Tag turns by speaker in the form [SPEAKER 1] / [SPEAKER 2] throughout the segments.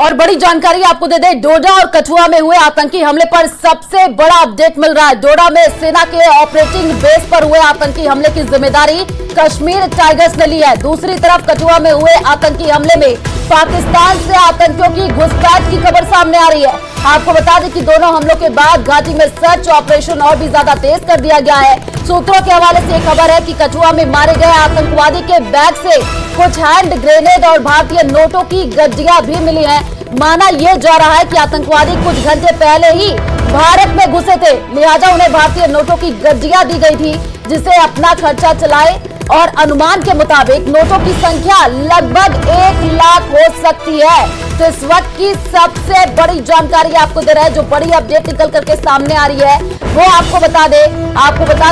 [SPEAKER 1] और बड़ी जानकारी आपको दे दें, डोडा और कठुआ में हुए आतंकी हमले पर सबसे बड़ा अपडेट मिल रहा है। डोडा में सेना के ऑपरेटिंग बेस पर हुए आतंकी हमले की जिम्मेदारी कश्मीर टाइगर्स ने ली है। दूसरी तरफ कठुआ में हुए आतंकी हमले में पाकिस्तान से आतंकियों की घुसपैठ की खबर सामने आ रही है। आपको बता दें कि दोनों हमलों के बाद घाटी में सर्च ऑपरेशन और भी ज्यादा तेज कर दिया गया है। सूत्रों के हवाले से खबर है कि कठुआ में मारे गए आतंकवादी के बैग से कुछ हैंड ग्रेनेड और भारतीय नोटों की गड्डियां भी मिली हैं। माना यह जा रहा है कि आतंकवादी कुछ घंटे पहले ही भारत में घुसे थे, लिहाजा उन्हें भारतीय नोटों की गड्डियां दी गई थी जिसे अपना खर्चा चलाए। और अनुमान के मुताबिक नोटों की संख्या लगभग 1 लाख हो सकती है। तो इस वक्त की सबसे बड़ी जानकारी आपको दे रहे हैं, जो बड़ी अपडेट निकल करके सामने आ रही है वो आपको बता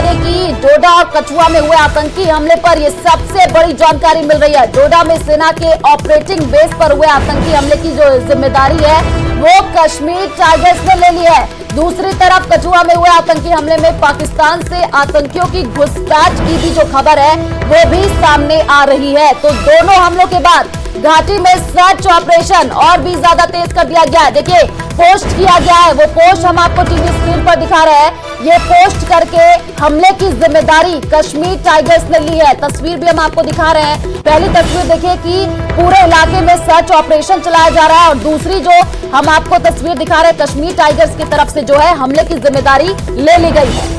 [SPEAKER 1] दें कि डोडा और कठुआ में हुए आतंकी हमले पर यह सबसे बड़ी जानकारी मिल रही है। डोडा में सेना के ऑपरेटिंग बेस पर हुए आतंकी हमले की जो जिम्मेदारी है वो कश्मीर टाइगर्स ने ले ली है। दूसरी तरफ कठुआ में हुए आतंकी हमले में पाकिस्तान से आतंकियों की घुसपैठ की भी जो खबर है वो भी सामने आ रही है। तो दोनों हमलों के बाद घाटी में सर्च ऑपरेशन और भी ज्यादा तेज कर दिया गया है। देखिए पोस्ट किया गया है, वो पोस्ट हम आपको टीवी स्क्रीन पर दिखा रहे हैं। ये पोस्ट करके हमले की जिम्मेदारी कश्मीर टाइगर्स ने ली है। तस्वीर भी हम आपको दिखा रहे हैं। पहली तस्वीर देखिए कि पूरे इलाके में सर्च ऑपरेशन चलाया जा रहा है और दूसरी जो हम आपको तस्वीर दिखा रहे हैं कश्मीर टाइगर्स की तरफ से जो है हमले की जिम्मेदारी ले ली गई है।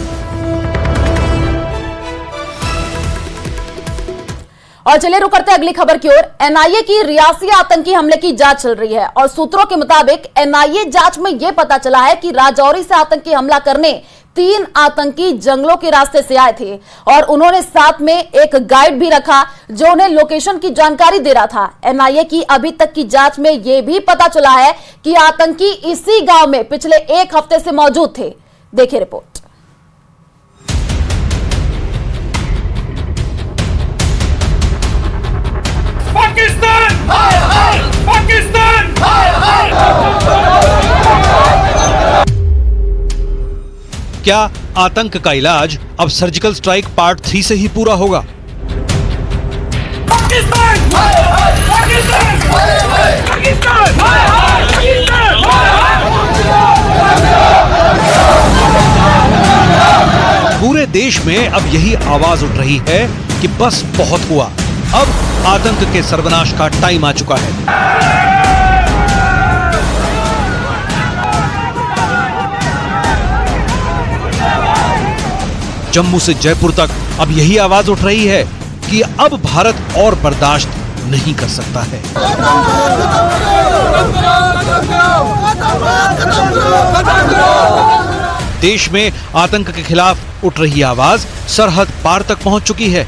[SPEAKER 1] और चलिए रुक करते हैं अगली खबर की ओर। एनआईए की रियासी आतंकी हमले की जांच चल रही है और सूत्रों के मुताबिक एनआईए जांच में यह पता चला है कि राजौरी से आतंकी हमला करने 3 आतंकी जंगलों के रास्ते से आए थे और उन्होंने साथ में एक गाइड भी रखा जो उन्हें लोकेशन की जानकारी दे रहा था। एनआईए की अभी तक की जांच में यह भी पता चला है कि आतंकी इसी गांव में पिछले 1 हफ्ते से मौजूद थे। देखिए रिपोर्ट।
[SPEAKER 2] पाकिस्तान हाय हाय, पाकिस्तान हाय हाय।
[SPEAKER 3] क्या आतंक का इलाज अब सर्जिकल स्ट्राइक पार्ट 3 से ही पूरा होगा?
[SPEAKER 2] पाकिस्तान हाय हाय, पाकिस्तान हाय हाय, पाकिस्तान हाय हाय, पाकिस्तान हाय हाय।
[SPEAKER 3] पूरे देश में अब यही आवाज उठ रही है कि बस बहुत हुआ, अब आतंक के सर्वनाश का टाइम आ चुका है। जम्मू से जयपुर तक अब यही आवाज उठ रही है कि अब भारत और बर्दाश्त नहीं कर सकता है। देश में आतंक के खिलाफ उठ रही आवाज सरहद पार तक पहुंच चुकी है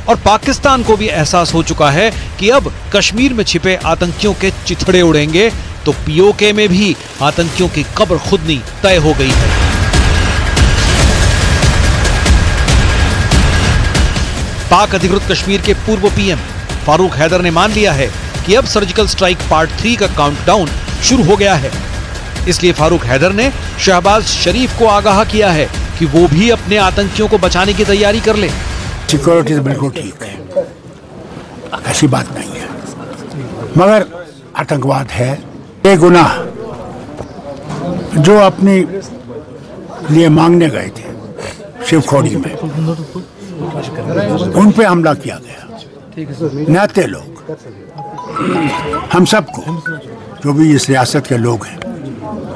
[SPEAKER 3] और पाकिस्तान को भी एहसास हो चुका है कि अब कश्मीर में छिपे आतंकियों के चिथड़े उड़ेंगे तो पीओके में भी आतंकियों की कब्र खुदनी तय हो गई है। पाक अधिकृत कश्मीर के पूर्व पीएम फारूक हैदर ने मान लिया है कि अब सर्जिकल स्ट्राइक पार्ट 3 का काउंटडाउन शुरू हो गया है। इसलिए फारूक हैदर ने शहबाज शरीफ को आगाह किया है कि वो भी अपने आतंकियों को बचाने की तैयारी कर ले।
[SPEAKER 4] सिक्योरिटी तो बिल्कुल ठीक है, ऐसी बात नहीं है, मगर आतंकवाद है ये गुनाह जो अपने लिए मांगने गए थे शिवखोड़ी में, उन पे हमला किया गया। नाते लोग हम सबको जो भी इस रियासत के लोग हैं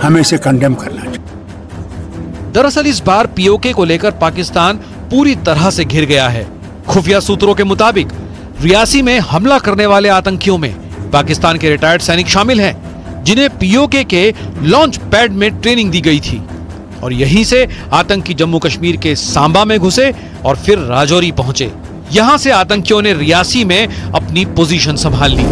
[SPEAKER 4] हमें इसे कंडेम करना चाहिए।
[SPEAKER 3] दरअसल इस बार पीओके को लेकर पाकिस्तान पूरी तरह से घिर गया है। खुफिया सूत्रों के मुताबिक रियासी में हमला करने वाले आतंकियों में पाकिस्तान के रिटायर्ड सैनिक शामिल हैं, जिन्हें पीओके के लॉन्च पैड में ट्रेनिंग दी गई थी और यहीं से आतंकी जम्मू कश्मीर के सांबा में घुसे और फिर राजौरी पहुंचे। यहां से आतंकियों ने रियासी में अपनी पोजीशन संभाल ली।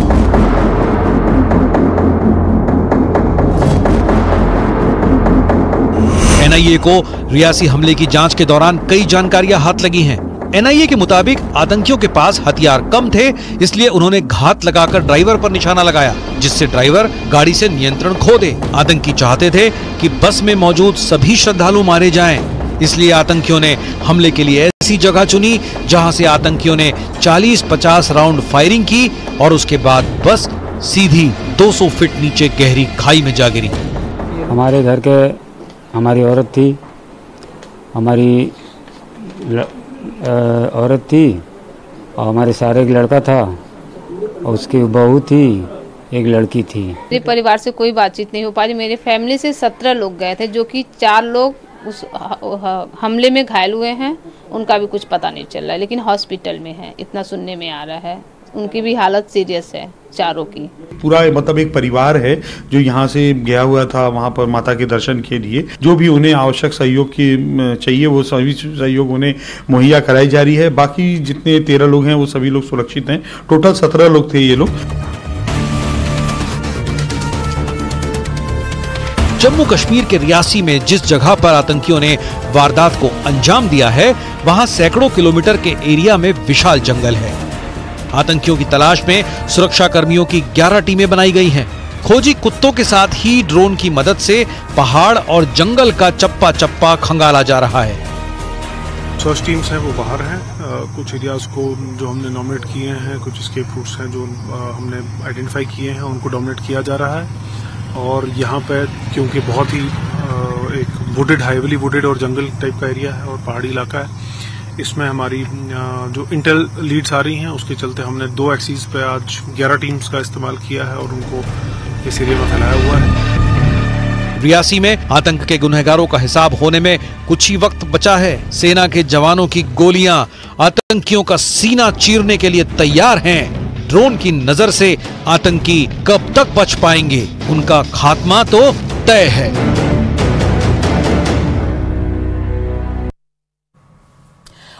[SPEAKER 3] एनआईए को रियासी हमले की जांच के दौरान कई जानकारियां हाथ लगी हैं। एनआईए के मुताबिक आतंकियों के पास हथियार कम थे, इसलिए उन्होंने घात लगाकर ड्राइवर पर निशाना लगाया, जिससे ड्राइवर गाड़ी से नियंत्रण खो दे। आतंकी चाहते थे कि बस में मौजूद सभी श्रद्धालु मारे जाएं, इसलिए आतंकियों ने हमले के लिए ऐसी जगह चुनी जहां से आतंकियों ने 40-50 राउंड फायरिंग की और उसके बाद बस सीधी 200 फीट नीचे गहरी खाई में जा गिरी।
[SPEAKER 5] हमारे घर के हमारी औरत थी, और हमारे सारे एक लड़का था और उसकी बहू थी, एक लड़की थी।
[SPEAKER 6] मेरे परिवार से कोई बातचीत नहीं हो पाई। मेरे फैमिली से 17 लोग गए थे, जो कि 4 लोग उस हमले में घायल हुए हैं। उनका भी कुछ पता नहीं चल रहा है, लेकिन हॉस्पिटल में है, इतना सुनने में आ रहा है। उनकी भी हालत सीरियस है, चारों की। पूरा
[SPEAKER 7] मतलब एक परिवार है जो यहाँ से गया हुआ था वहाँ पर माता के दर्शन के लिए। जो भी उन्हें आवश्यक सहयोग की चाहिए वो सभी सहयोग उन्हें मुहैया कराई जा रही है। बाकी जितने 13 लोग हैं वो सभी लोग सुरक्षित हैं। टोटल 17 लोग थे ये लोग।
[SPEAKER 3] जम्मू कश्मीर के रियासी में जिस जगह पर आतंकियों ने वारदात को अंजाम दिया है, वहां सैकड़ों किलोमीटर के एरिया में विशाल जंगल है। आतंकियों की तलाश में सुरक्षा कर्मियों की 11 टीमें बनाई गई हैं। खोजी कुत्तों के साथ ही ड्रोन की मदद से पहाड़ और जंगल का चप्पा चप्पा खंगाला जा रहा है।
[SPEAKER 8] सर्च टीम्स हैं वो बाहर हैं। कुछ एरियाज को जो हमने नॉमिनेट किए हैं, कुछ escape रूट्स हैं जो हमने आइडेंटिफाई किए हैं, उनको डोमिनेट किया जा रहा है। और यहाँ पे क्योंकि बहुत ही एक वुडेड, हाईली वुडेड और जंगल टाइप का एरिया है और पहाड़ी इलाका है, इसमें हमारी जो इंटेल लीड्स आ रही हैं उसके चलते हमने 2 एक्सिस पे आज 11 टीम्स का इस्तेमाल किया है और उनको इस एरिया में फैलाया हुआ है।
[SPEAKER 3] रियासी में आतंक के गुनहगारों का हिसाब होने में कुछ ही वक्त बचा है। सेना के जवानों की गोलियां आतंकियों का सीना चीरने के लिए तैयार हैं। ड्रोन की नजर से आतंकी कब तक बच पाएंगे, उनका खात्मा तो तय है।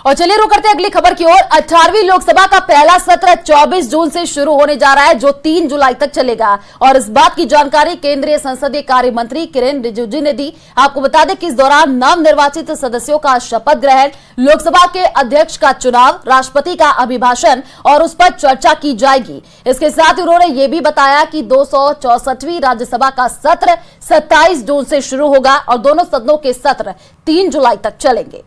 [SPEAKER 1] और चलिए रुक करते हैं अगली खबर की ओर। 18वीं लोकसभा का पहला सत्र 24 जून से शुरू होने जा रहा है, जो 3 जुलाई तक चलेगा। और इस बात की जानकारी केंद्रीय संसदीय कार्य मंत्री किरेन रिजिजू ने दी। आपको बता दें कि इस दौरान नवनिर्वाचित सदस्यों का शपथ ग्रहण, लोकसभा के अध्यक्ष का चुनाव, राष्ट्रपति का अभिभाषण और उस पर चर्चा की जाएगी। इसके साथ ही उन्होंने ये भी बताया कि 264वीं राज्यसभा का सत्र 27 जून से शुरू होगा और दोनों सदनों के सत्र 3 जुलाई तक चलेंगे।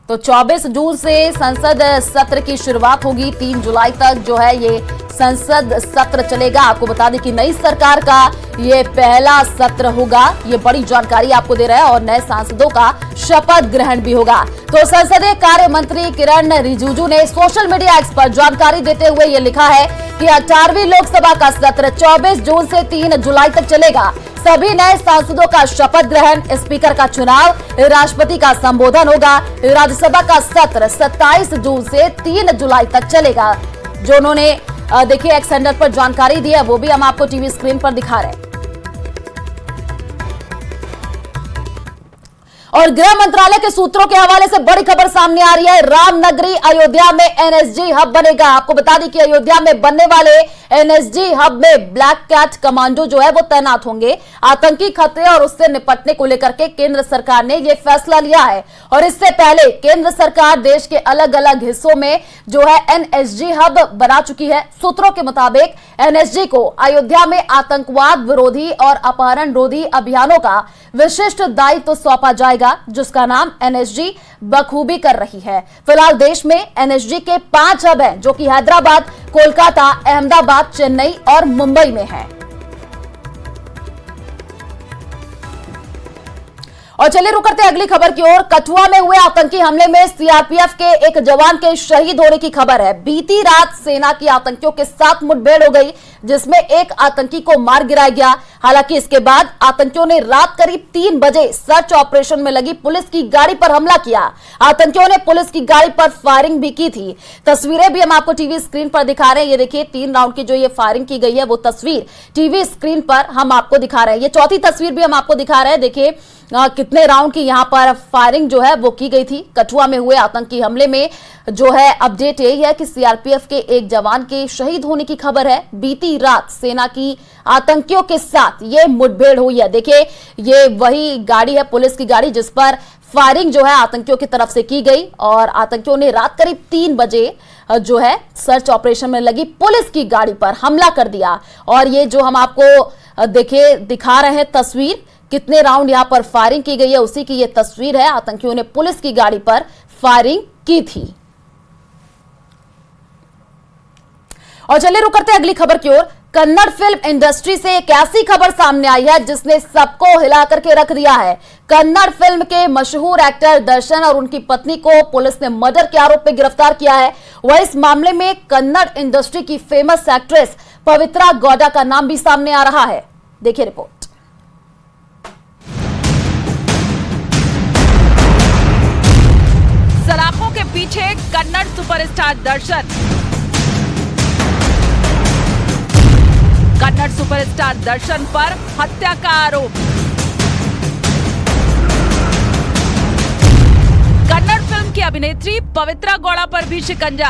[SPEAKER 1] तो 24 जून से संसद सत्र की शुरुआत होगी। 3 जुलाई तक जो है ये संसद सत्र चलेगा। आपको बता दें कि नई सरकार का ये पहला सत्र होगा। ये बड़ी जानकारी आपको दे रहा है और नए सांसदों का शपथ ग्रहण भी होगा। तो संसदीय कार्य मंत्री किरेन रिजिजू ने सोशल मीडिया एक्स पर जानकारी देते हुए ये लिखा है कि 18वीं लोकसभा का सत्र 24 जून से 3 जुलाई तक चलेगा। सभी नए सांसदों का शपथ ग्रहण, स्पीकर का चुनाव, राष्ट्रपति का संबोधन होगा। राज्यसभा का सत्र 27 जून से 3 जुलाई तक चलेगा। जो उन्होंने देखिए एक्स हैंडल पर जानकारी दी है वो भी हम आपको टीवी स्क्रीन पर दिखा रहे हैं। और गृह मंत्रालय के सूत्रों के हवाले से बड़ी खबर सामने आ रही है। रामनगरी अयोध्या में एनएसजी हब बनेगा। आपको बता दें कि अयोध्या में बनने वाले एनएसजी हब में ब्लैक कैट कमांडो जो है वो तैनात होंगे। आतंकी खतरे और उससे निपटने को लेकर के केंद्र सरकार ने यह फैसला लिया है। और इससे पहले केंद्र सरकार देश के अलग अलग हिस्सों में जो है एनएसजी हब बना चुकी है। सूत्रों के मुताबिक एनएसजी को अयोध्या में आतंकवाद विरोधी और अपहरण रोधी अभियानों का विशिष्ट दायित्व सौंपा जाएगा, जिसका नाम एनएसजी बखूबी कर रही है। फिलहाल देश में एनएसजी के 5 हब हैं, जो कि हैदराबाद, कोलकाता, अहमदाबाद, चेन्नई और मुंबई में है। और चलिए रुक करते हैं अगली खबर की ओर। कठुआ में हुए आतंकी हमले में सीआरपीएफ के एक जवान के शहीद होने की खबर है। बीती रात सेना की आतंकियों के साथ मुठभेड़ हो गई, जिसमें एक आतंकी को मार गिराया गया। हालांकि इसके बाद आतंकियों ने रात करीब 3 बजे सर्च ऑपरेशन में लगी पुलिस की गाड़ी पर हमला किया। आतंकियों ने पुलिस की गाड़ी पर फायरिंग भी की थी। तस्वीरें भी हम आपको टीवी स्क्रीन पर दिखा रहे हैं। ये देखिए 3 राउंड की जो ये फायरिंग की गई है वो तस्वीर टीवी स्क्रीन पर हम आपको दिखा रहे हैं। ये चौथी तस्वीर भी हम आपको दिखा रहे हैं। देखिए कितने राउंड की यहां पर फायरिंग जो है वो की गई थी। कठुआ में हुए आतंकी हमले में जो है अपडेट यही है कि सीआरपीएफ के एक जवान के शहीद होने की खबर है। बीती रात सेना की आतंकियों के साथ ये मुठभेड़ हुई है। देखिए ये वही गाड़ी है, पुलिस की गाड़ी, जिस पर फायरिंग जो है आतंकियों की तरफ से की गई। और आतंकियों ने रात करीब 3 बजे जो है सर्च ऑपरेशन में लगी पुलिस की गाड़ी पर हमला कर दिया। और ये जो हम आपको देखिए दिखा रहे हैं तस्वीर, कितने राउंड यहां पर फायरिंग की गई है उसी की ये तस्वीर है। आतंकियों ने पुलिस की गाड़ी पर फायरिंग की थी। और चलिए रुक करते हैं अगली खबर की ओर। कन्नड़ फिल्म इंडस्ट्री से एक ऐसी खबर सामने आई है जिसने सबको हिला करके रख दिया है। कन्नड़ फिल्म के मशहूर एक्टर दर्शन और उनकी पत्नी को पुलिस ने मर्डर के आरोप में गिरफ्तार किया है। वह इस मामले में कन्नड़ इंडस्ट्री की फेमस एक्ट्रेस पवित्रा गौड़ा का नाम भी सामने आ रहा है। देखिए रिपोर्ट।
[SPEAKER 9] सलाखों के पीछे कन्नड़ सुपरस्टार दर्शन। कन्नड़ सुपरस्टार दर्शन पर हत्या का आरोप। कन्नड़ फिल्म की अभिनेत्री पवित्रा गौड़ा पर भी शिकंजा।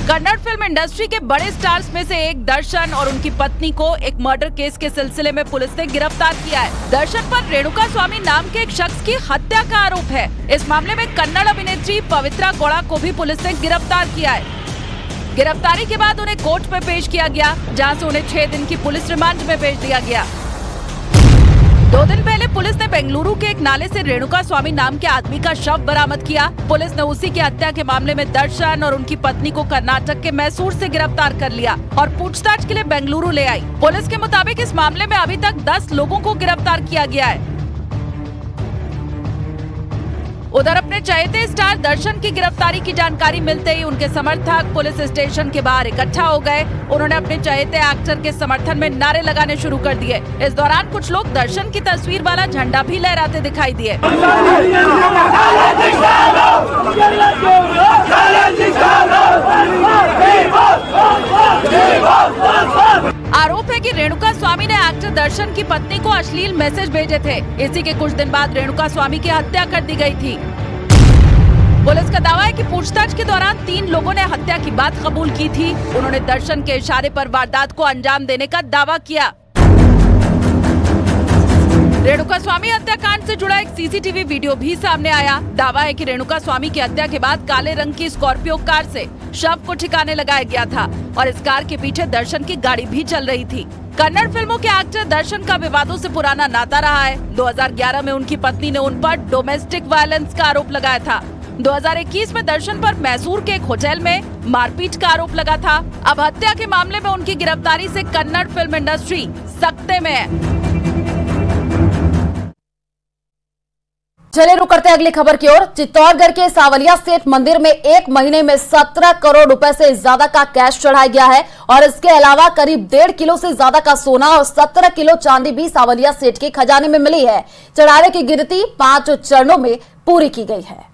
[SPEAKER 9] कन्नड़ फिल्म इंडस्ट्री के बड़े स्टार्स में से एक दर्शन और उनकी पत्नी को एक मर्डर केस के सिलसिले में पुलिस ने गिरफ्तार किया है। दर्शन पर रेणुका स्वामी नाम के एक शख्स की हत्या का आरोप है। इस मामले में कन्नड़ अभिनेत्री पवित्रा गौड़ा को भी पुलिस ने गिरफ्तार किया है। गिरफ्तारी के बाद उन्हें कोर्ट में पेश किया गया, जहां से उन्हें 6 दिन की पुलिस रिमांड में भेज दिया गया। 2 दिन पहले पुलिस ने बेंगलुरु के एक नाले से रेणुका स्वामी नाम के आदमी का शव बरामद किया। पुलिस ने उसी की हत्या के मामले में दर्शन और उनकी पत्नी को कर्नाटक के मैसूर से गिरफ्तार कर लिया और पूछताछ के लिए बेंगलुरु ले आई। पुलिस के मुताबिक इस मामले में अभी तक 10 लोगों को गिरफ्तार किया गया है। उधर अपने चहेते स्टार दर्शन की गिरफ्तारी की जानकारी मिलते ही उनके समर्थक पुलिस स्टेशन के बाहर इकट्ठा हो गए। उन्होंने अपने चहेते एक्टर के समर्थन में नारे लगाने शुरू कर दिए। इस दौरान कुछ लोग दर्शन की तस्वीर वाला झंडा भी लहराते दिखाई दिए। आरोप है कि रेणुका स्वामी ने एक्टर दर्शन की पत्नी को अश्लील मैसेज भेजे थे। इसी के कुछ दिन बाद रेणुका स्वामी की हत्या कर दी गई थी। पुलिस का दावा है कि पूछताछ के दौरान 3 लोगों ने हत्या की बात कबूल की थी। उन्होंने दर्शन के इशारे पर वारदात को अंजाम देने का दावा किया। रेणुका स्वामी हत्याकांड से जुड़ा एक सीसीटीवी वीडियो भी सामने आया। दावा है कि रेणुका स्वामी की हत्या के बाद काले रंग की स्कॉर्पियो कार से शव को ठिकाने लगाया गया था और इस कार के पीछे दर्शन की गाड़ी भी चल रही थी। कन्नड़ फिल्मों के एक्टर दर्शन का विवादों से पुराना नाता रहा है। 2011 में उनकी पत्नी ने उन पर डोमेस्टिक वायलेंस का आरोप लगाया था। 2021 में दर्शन पर मैसूर के एक होटल में मारपीट का आरोप लगा था। अब हत्या के मामले में उनकी गिरफ्तारी से कन्नड़ फिल्म इंडस्ट्री सकते में है।
[SPEAKER 1] चलिए रुक करते हैं अगली खबर की ओर। चित्तौड़गढ़ के सावलिया सेठ मंदिर में 1 महीने में 17 करोड़ रुपए से ज्यादा का कैश चढ़ाया गया है और इसके अलावा करीब 1.5 किलो से ज्यादा का सोना और 17 किलो चांदी भी सावलिया सेठ के खजाने में मिली है। चढ़ावे की गिनती 5 चरणों में पूरी की गई है।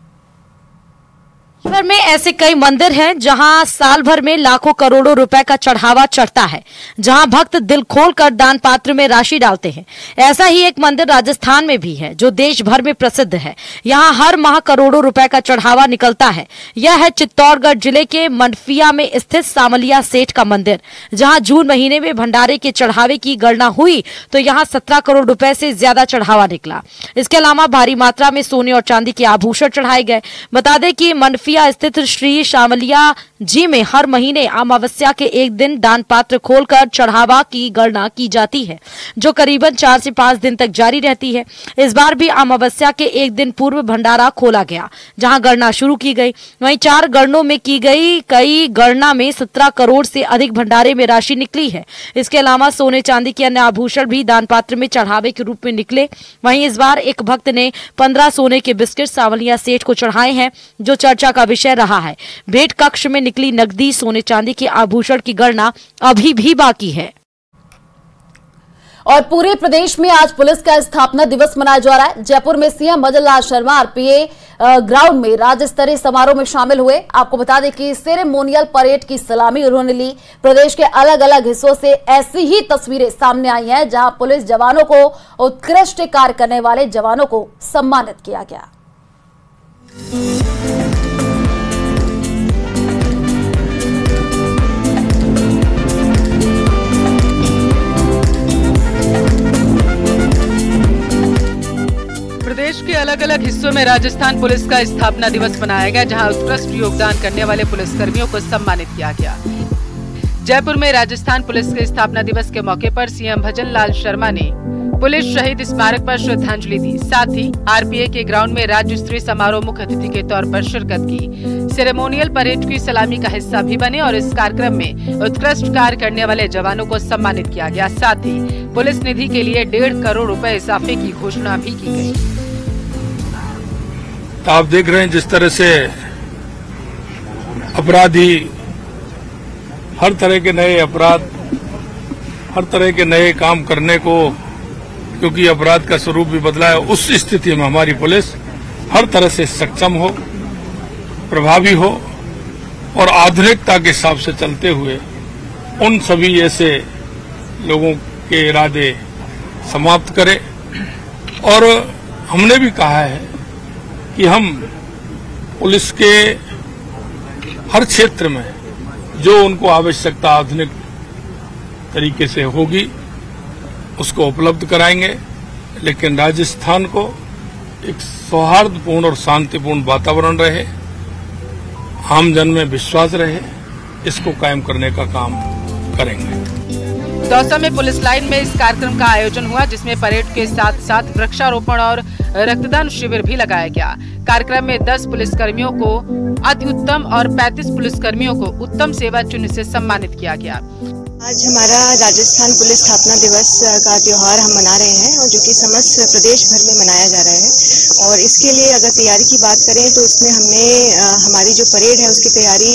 [SPEAKER 10] भर में ऐसे कई मंदिर हैं जहां साल भर में लाखों करोड़ों रुपए का चढ़ावा चढ़ता है, जहां भक्त दिल खोलकर दान पात्र में राशि डालते हैं। ऐसा ही एक मंदिर राजस्थान में भी है जो देश भर में प्रसिद्ध है। यहां हर माह करोड़ों रुपए का चढ़ावा निकलता है। यह है चित्तौड़गढ़ जिले के मंडफिया में स्थित सावलिया सेठ का मंदिर, जहां जून महीने में भंडारे के चढ़ावे की गणना हुई तो यहां 17 करोड़ रुपए से ज्यादा चढ़ावा निकला। इसके अलावा भारी मात्रा में सोने और चांदी के आभूषण चढ़ाए गए। बता दें कि मंडफिया स्थित श्री सावलिया जी में हर महीने अमावस्या के एक दिन दान पात्र खोलकर चढ़ावा की गणना की जाती है, जो करीबन 4 से 5 दिन तक जारी रहती है। इस बार भी अमावस्या के एक दिन पूर्व भंडारा खोला गया, जहां गणना शुरू की गई। वहीं 4 गणनों में की गई कई गणना में 17 करोड़ से अधिक भंडारे में राशि निकली है। इसके अलावा सोने चांदी के अन्य आभूषण भी दान पात्र में चढ़ावे के रूप में निकले। वहीं इस बार एक भक्त ने 15 सोने के बिस्किट सावलिया सेठ को चढ़ाए हैं, जो चर्चा का विषय रहा है। भेंट कक्ष में निकली नकदी, सोने चांदी के आभूषण की गणना अभी भी बाकी है।
[SPEAKER 1] और पूरे प्रदेश में आज पुलिस का स्थापना दिवस मनाया जा रहा है। जयपुर में सीएम भजन लाल शर्मा आरपीए ग्राउंड में राज्य स्तरीय समारोह में शामिल हुए। आपको बता दें कि सेरेमोनियल परेड की सलामी उन्होंने ली। प्रदेश के अलग अलग हिस्सों से ऐसी ही तस्वीरें सामने आई हैं, जहां पुलिस जवानों को उत्कृष्ट कार्य करने वाले जवानों को सम्मानित किया गया।
[SPEAKER 11] प्रदेश के अलग अलग हिस्सों में राजस्थान पुलिस का स्थापना दिवस मनाया गया, जहां उत्कृष्ट योगदान करने वाले पुलिसकर्मियों को सम्मानित किया गया। जयपुर में राजस्थान पुलिस के स्थापना दिवस के मौके पर सीएम भजन लाल शर्मा ने पुलिस शहीद स्मारक पर श्रद्धांजलि दी। साथ ही आरपीए के ग्राउंड में राज्य स्तरीय समारोह मुख्य अतिथि के तौर पर शिरकत की। सेरेमोनियल परेड की सलामी का हिस्सा भी बने और इस कार्यक्रम में उत्कृष्ट कार्य करने वाले जवानों को सम्मानित किया गया। साथ ही पुलिस निधि के लिए 1.5 करोड़ रुपए इजाफे की घोषणा भी की गई।
[SPEAKER 12] आप देख रहे हैं जिस तरह से अपराधी हर तरह के नए अपराध, हर तरह के नए काम करने को, क्योंकि अपराध का स्वरूप भी बदला है, उस स्थिति में हमारी पुलिस हर तरह से सक्षम हो, प्रभावी हो और आधुनिकता के हिसाब से चलते हुए उन सभी ऐसे लोगों के इरादे समाप्त करे। और हमने भी कहा है कि हम पुलिस के हर क्षेत्र में जो उनको आवश्यकता आधुनिक तरीके से होगी उसको उपलब्ध कराएंगे, लेकिन राजस्थान को एक सौहार्दपूर्ण और शांतिपूर्ण वातावरण रहे, आम जन में विश्वास रहे, इसको कायम करने का काम करेंगे।
[SPEAKER 11] दौसा में पुलिस लाइन में इस कार्यक्रम का आयोजन हुआ, जिसमें परेड के साथ साथ वृक्षारोपण और रक्तदान शिविर भी लगाया गया। कार्यक्रम में 10 पुलिसकर्मियों को अति उत्तम और 35 पुलिसकर्मियों को उत्तम सेवा चिन्ह से सम्मानित किया गया।
[SPEAKER 13] आज हमारा राजस्थान पुलिस स्थापना दिवस का त्योहार हम मना रहे हैं और जो कि समस्त प्रदेश भर में मनाया जा रहा है। और इसके लिए अगर तैयारी की बात करें तो इसमें हमने हमारी जो परेड है उसकी तैयारी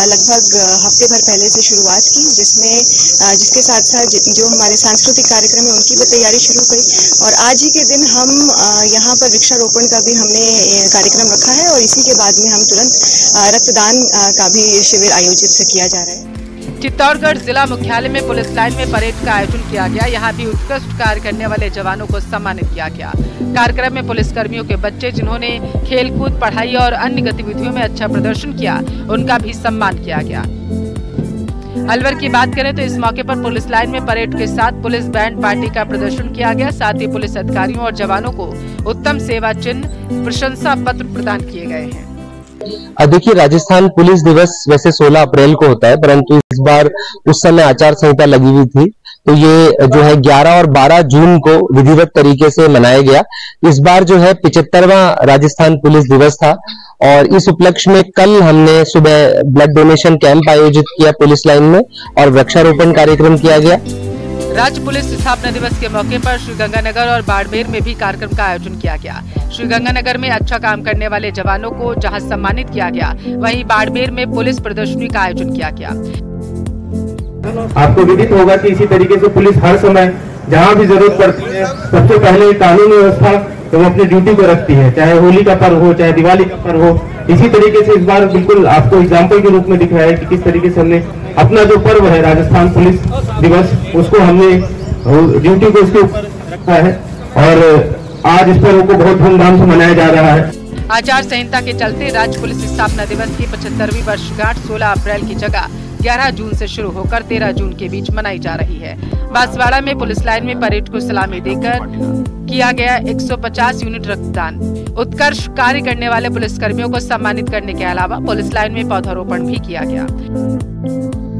[SPEAKER 13] लगभग हफ्ते भर पहले से शुरुआत की, जिसके साथ साथ जो हमारे सांस्कृतिक कार्यक्रम है उनकी भी तैयारी शुरू करी। और आज ही के दिन हम यहाँ पर वृक्षारोपण का भी हमने कार्यक्रम रखा है और इसी के बाद में हम तुरंत रक्तदान का भी शिविर आयोजित किया जा रहा है।
[SPEAKER 11] चित्तौड़गढ़ जिला मुख्यालय में पुलिस लाइन में परेड का आयोजन किया गया। यहाँ भी उत्कृष्ट कार्य करने वाले जवानों को सम्मानित किया गया। कार्यक्रम में पुलिसकर्मियों के बच्चे जिन्होंने खेलकूद, पढ़ाई और अन्य गतिविधियों में अच्छा प्रदर्शन किया, उनका भी सम्मान किया गया। अलवर की बात करें तो इस मौके पर पुलिस लाइन में परेड के साथ पुलिस बैंड पार्टी का प्रदर्शन किया गया। साथ ही पुलिस अधिकारियों और जवानों को उत्तम सेवा चिन्ह, प्रशंसा पत्र प्रदान किए गए हैं।
[SPEAKER 14] देखिए, राजस्थान पुलिस दिवस वैसे 16 अप्रैल को होता है, परंतु इस बार उस समय आचार संहिता लगी हुई थी, तो ये जो है 11 और 12 जून को विधिवत तरीके से मनाया गया। इस बार जो है 75वां राजस्थान पुलिस दिवस था और इस उपलक्ष्य में कल हमने सुबह ब्लड डोनेशन कैंप आयोजित किया पुलिस लाइन में और वृक्षारोपण कार्यक्रम किया गया।
[SPEAKER 11] राज्य पुलिस स्थापना दिवस के मौके पर श्रीगंगानगर और बाड़मेर में भी कार्यक्रम का आयोजन किया गया। श्रीगंगानगर में अच्छा काम करने वाले जवानों को जहां सम्मानित किया गया, वहीं बाड़मेर में पुलिस प्रदर्शनी का आयोजन किया गया।
[SPEAKER 15] आपको विदित होगा कि इसी तरीके से पुलिस हर समय जहां भी जरूरत पड़ती है सबसे पहले कानून व्यवस्था तो वो अपनी ड्यूटी को रखती है, चाहे होली का पर्व हो, चाहे दिवाली का पर्व हो। इसी तरीके से इस बार बिल्कुल आपको एग्जाम्पल के रूप में दिखाया है कि किस तरीके से हमने अपना जो पर्व है राजस्थान पुलिस दिवस, उसको हमने ड्यूटी को उसके ऊपर रखा है और आज इस पर्व को बहुत धूमधाम से मनाया जा रहा है।
[SPEAKER 11] आचार संहिता के चलते राज्य पुलिस स्थापना दिवस की 75वीं वर्षगांठ 16 अप्रैल की जगह 11 जून से शुरू होकर 13 जून के बीच मनाई जा रही है। बांसवाड़ा में पुलिस लाइन में परेड को सलामी देकर किया गया 150 यूनिट रक्तदान। उत्कृष्ट कार्य करने वाले पुलिसकर्मियों को सम्मानित करने के अलावा पुलिस लाइन में पौधारोपण भी किया गया।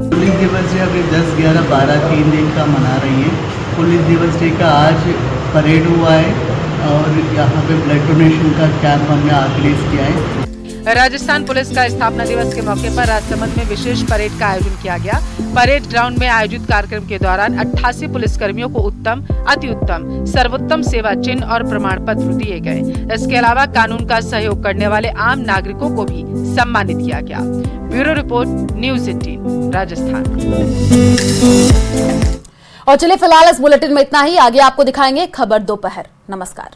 [SPEAKER 16] पुलिस दिवस से अभी 10, 11, 12 3 दिन का मना रही है। पुलिस दिवस डे का आज परेड हुआ है और यहाँ पे ब्लड डोनेशन का कैंप हमने ऑर्गेनाइज किया है।
[SPEAKER 11] राजस्थान पुलिस का स्थापना दिवस के मौके पर राजसमंद में विशेष परेड का आयोजन किया गया। परेड ग्राउंड में आयोजित कार्यक्रम के दौरान 88 पुलिसकर्मियों को उत्तम, अति उत्तम, सर्वोत्तम सेवा चिन्ह और प्रमाण पत्र दिए गए। इसके अलावा कानून का सहयोग करने वाले आम नागरिकों को भी सम्मानित किया गया। Bureau report, news 18 Rajasthan.
[SPEAKER 1] और चलिए फिलहाल इस बुलेटिन में इतना ही। आगे आपको दिखाएंगे खबर दोपहर। नमस्कार।